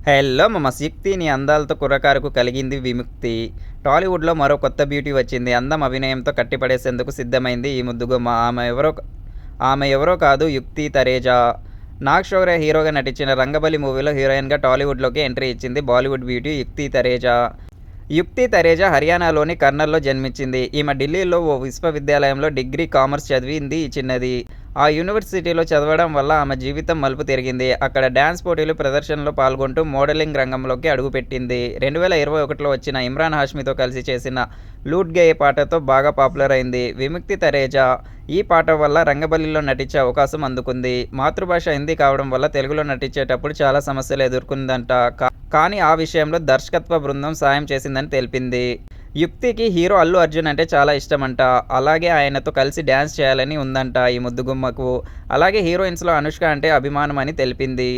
Hello మమస్ యుక్తి నీ అందాలతో కుర్రకారుకు కలిగింది విముక్తి. టాలీవుడ్‌లో మరో కొత్త బ్యూటీ వచ్చింది. అందం, అభినయంతో కట్టిపడేసేందుకు సిద్ధమైంది ఈ ముద్దుగుమ్మ. ఆమె ఎవరో కాదు యుక్తి తరేజా. నాగ్ శౌర్య హీరోగా నటించిన 'రంగబలి' మూవీలో హీరోయిన్‌గా టాలీవుడ్‌లోకి ఎంట్రీ ఇచ్చింది బాలీవుడ్ బ్యూటీ యుక్తి తరేజా. యుక్తి తరేజా హర్యానాలోని కర్నల్‌లో జన్మించింది. ఈమె ఢిల్లీలో ఓ విశ్వవిద్యాలయంలో డిగ్రీ కామర్స్ చదివింది ఈ చిన్నది. ఆ యూనివర్సిటీలో చదవడం వల్ల ఆమె జీవితం మలుపు తిరిగింది. అక్కడ డాన్స్ పోటీలు, ప్రదర్శనల్లో పాల్గొంటూ మోడలింగ్ రంగంలోకి అడుగుపెట్టింది. 2021లో వచ్చిన ఇమ్రాన్ హాష్మీతో కలిసి చేసిన 'లూట్ గయే' పాటతో బాగా పాపులర్ అయింది విముక్తి తరేజా. ఈ పాట వల్ల 'రంగబలి'లో నటించే అవకాశం అందుకుంది. మాతృభాష హిందీ కావడం వల్ల తెలుగులో నటించేటప్పుడు చాలా సమస్యలు ఎదుర్కొందంట. కానీ ఆ విషయంలో దర్శకత్వ బృందం సాయం చేసిందని తెలిపింది. యుక్తికి హీరో అల్లు అర్జున్ అంటే చాలా ఇష్టమంట. అలాగే ఆయనతో కలిసి డాన్స్ చేయాలని ఉందంట ఈ ముద్దుగుమ్మకు. అలాగే హీరోయిన్స్‌లో అనుష్క అంటే అభిమానమని తెలిపింది.